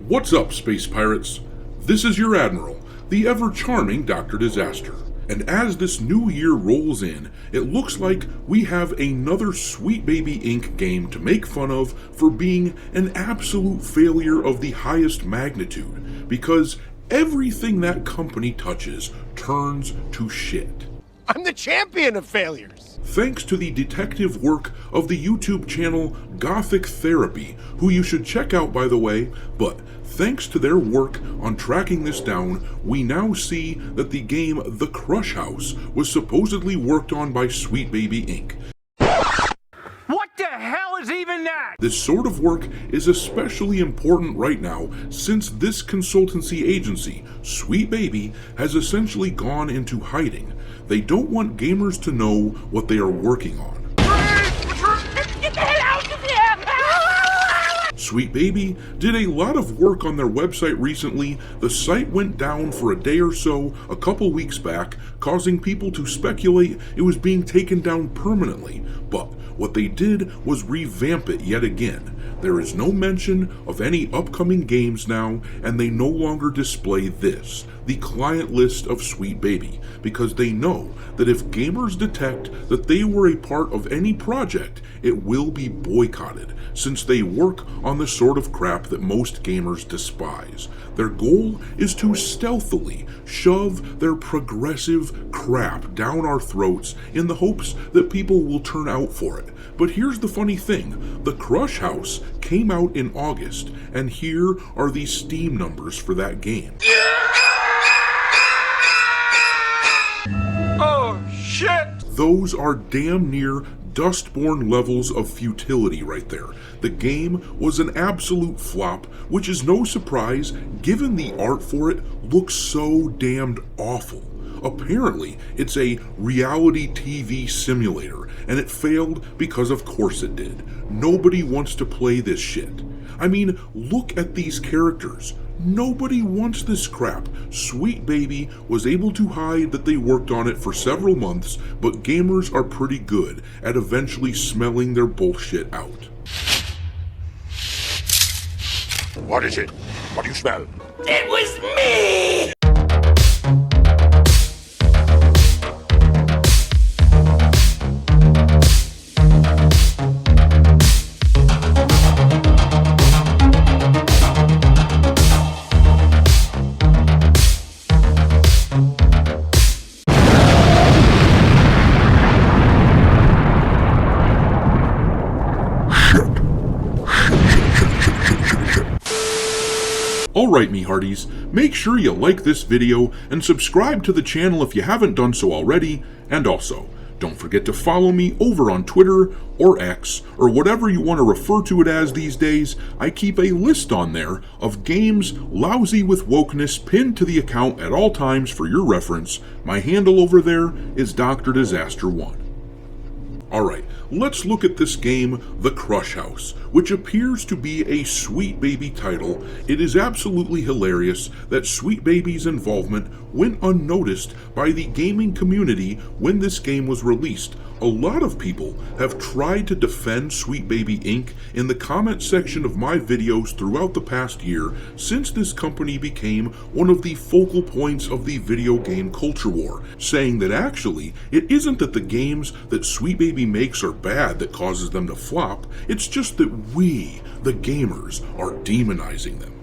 What's up, space pirates? This is your Admiral, the ever-charming Dr. Disaster. And as this new year rolls in, it looks like we have another Sweet Baby Inc. game to make fun of for being an absolute failure of the highest magnitude, because everything that company touches turns to shit. I'm the champion of failures! Thanks to the detective work of the YouTube channel Gothic Therapy, who you should check out by the way, but thanks to their work on tracking this down, we now see that the game The Crush House was supposedly worked on by Sweet Baby Inc. What the hell is even that? This sort of work is especially important right now since this consultancy agency, Sweet Baby, has essentially gone into hiding. They don't want gamers to know what they are working on. Get the hell out of here! Sweet Baby did a lot of work on their website recently. The site went down for a day or so a couple weeks back, causing people to speculate it was being taken down permanently. But what they did was revamp it yet again. There is no mention of any upcoming games now, and they no longer display this, the client list of Sweet Baby, because they know that if gamers detect that they were a part of any project, it will be boycotted, since they work on the sort of crap that most gamers despise. Their goal is to stealthily shove their progressive crap down our throats in the hopes that people will turn out for it. But here's the funny thing, The Crush House came out in August, and here are the Steam numbers for that game. Oh, shit! Those are damn near Dustborn levels of futility right there. The game was an absolute flop, which is no surprise given the art for it looks so damned awful. Apparently, it's a reality TV simulator, and it failed because of course it did. Nobody wants to play this shit. I mean, look at these characters. Nobody wants this crap. Sweet Baby was able to hide that they worked on it for several months, but gamers are pretty good at eventually smelling their bullshit out. What is it? What do you smell? It was me! Alright me hearties, make sure you like this video and subscribe to the channel if you haven't done so already, and also, don't forget to follow me over on Twitter or X, or whatever you want to refer to it as these days. I keep a list on there of games lousy with wokeness pinned to the account at all times for your reference. My handle over there is Dr. Disaster 1. Alright, let's look at this game, The Crush House, which appears to be a Sweet Baby title. It is absolutely hilarious that Sweet Baby's involvement went unnoticed by the gaming community when this game was released. A lot of people have tried to defend Sweet Baby Inc. in the comment section of my videos throughout the past year, since this company became one of the focal points of the video game culture war, saying that actually it isn't that the games that Sweet Baby makes are bad that causes them to flop, it's just that we, the gamers, are demonizing them.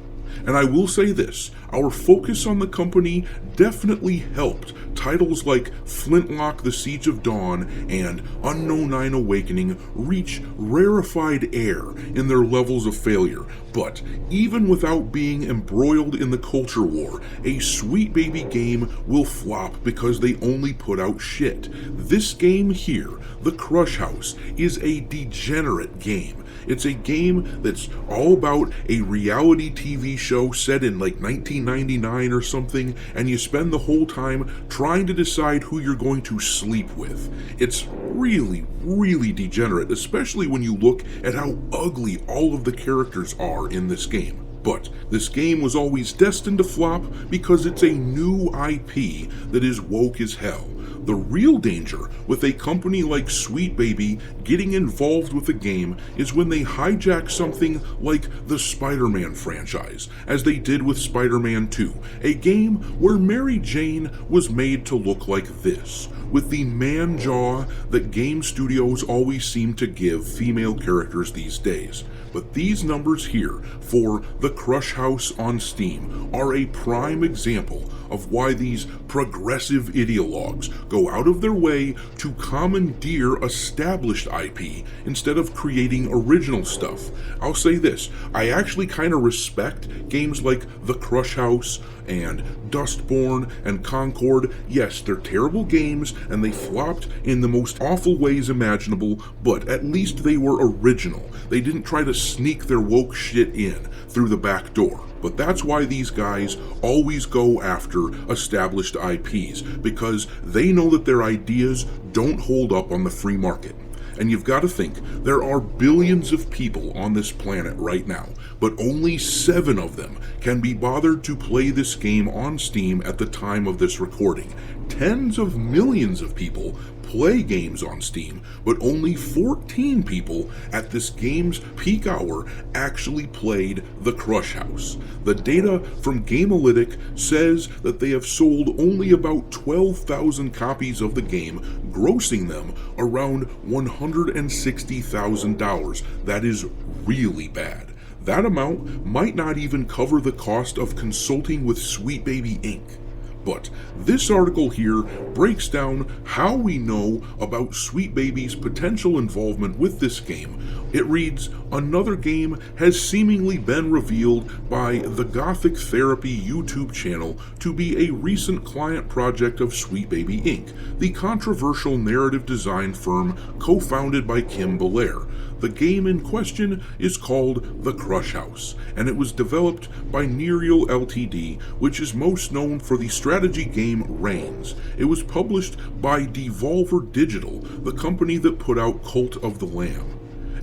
And I will say this, our focus on the company definitely helped titles like Flintlock: The Siege of Dawn and Unknown Nine Awakening reach rarefied air in their levels of failure. But even without being embroiled in the culture war, a Sweet Baby game will flop because they only put out shit. This game here, The Crush House, is a degenerate game. It's a game that's all about a reality TV show set in like 1999 or something, and you spend the whole time trying to decide who you're going to sleep with. It's really, really degenerate, especially when you look at how ugly all of the characters are in this game. But this game was always destined to flop because it's a new IP that is woke as hell. The real danger with a company like Sweet Baby getting involved with a game is when they hijack something like the Spider-Man franchise, as they did with Spider-Man 2, a game where Mary Jane was made to look like this, with the man jaw that game studios always seem to give female characters these days. But these numbers here for The Crush House on Steam are a prime example of why these progressive ideologues go out of their way to commandeer established IP instead of creating original stuff. I'll say this, I actually kind of respect games like The Crush House and Dustborn and Concord. Yes, they're terrible games and they flopped in the most awful ways imaginable, but at least they were original. They didn't try to sneak their woke shit in through the back door. But that's why these guys always go after established IPs, because they know that their ideas don't hold up on the free market. And you've got to think, there are billions of people on this planet right now, but only 7 of them can be bothered to play this game on Steam at the time of this recording. Tens of millions of people play games on Steam, but only 14 people at this game's peak hour actually played The Crush House. The data from Gamealytic says that they have sold only about 12,000 copies of the game, grossing them around $160,000. That is really bad. That amount might not even cover the cost of consulting with Sweet Baby Inc. But this article here breaks down how we know about Sweet Baby's potential involvement with this game. It reads, another game has seemingly been revealed by the Gothic Therapy YouTube channel to be a recent client project of Sweet Baby Inc., the controversial narrative design firm co-founded by Kim Belair. The game in question is called The Crush House, and it was developed by Nereal Ltd., which is most known for the strategy game Reigns. It was published by Devolver Digital, the company that put out Cult of the Lamb.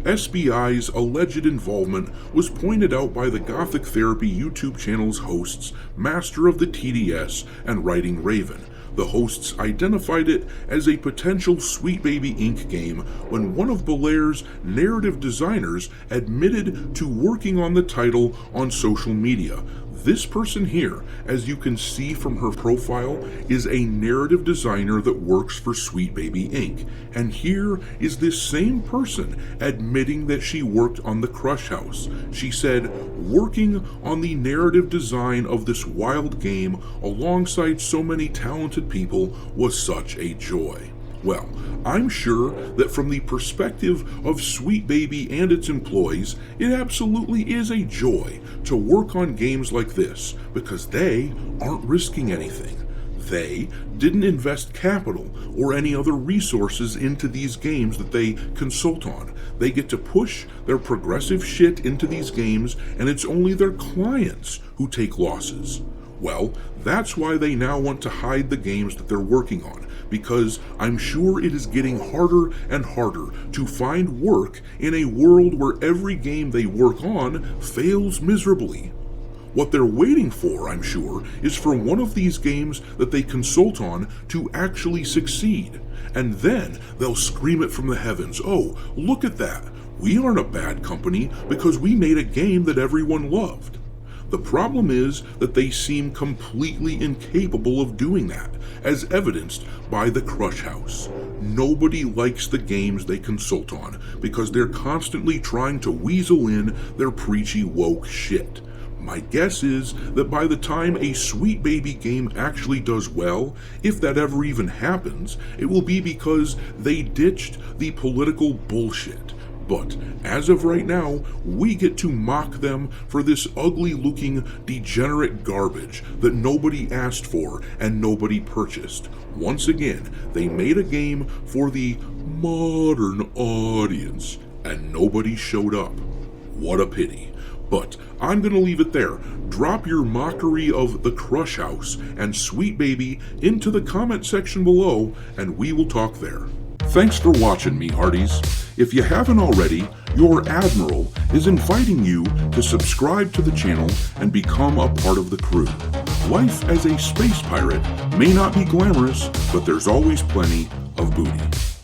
SBI's alleged involvement was pointed out by the Gothic Therapy YouTube channel's hosts, Master of the TDS and Writing Raven. The hosts identified it as a potential Sweet Baby Inc. game when one of Belair's narrative designers admitted to working on the title on social media. This person here, as you can see from her profile, is a narrative designer that works for Sweet Baby Inc. And here is this same person admitting that she worked on The Crush House. She said, working on the narrative design of this wild game alongside so many talented people was such a joy. Well, I'm sure that from the perspective of Sweet Baby and its employees, it absolutely is a joy to work on games like this, because they aren't risking anything. They didn't invest capital or any other resources into these games that they consult on. They get to push their progressive shit into these games, and it's only their clients who take losses. Well, that's why they now want to hide the games that they're working on, because I'm sure it is getting harder and harder to find work in a world where every game they work on fails miserably. What they're waiting for, I'm sure, is for one of these games that they consult on to actually succeed. And then they'll scream it from the heavens, oh, look at that. We aren't a bad company because we made a game that everyone loved. The problem is that they seem completely incapable of doing that, as evidenced by The Crush House. Nobody likes the games they consult on because they're constantly trying to weasel in their preachy woke shit. My guess is that by the time a Sweet Baby game actually does well, if that ever even happens, it will be because they ditched the political bullshit. But as of right now, we get to mock them for this ugly-looking, degenerate garbage that nobody asked for and nobody purchased. Once again, they made a game for the modern audience, and nobody showed up. What a pity. But I'm going to leave it there. Drop your mockery of The Crush House and Sweet Baby into the comment section below, and we will talk there. Thanks for watching me, Hearties. If you haven't already, your Admiral is inviting you to subscribe to the channel and become a part of the crew. Life as a space pirate may not be glamorous, but there's always plenty of booty.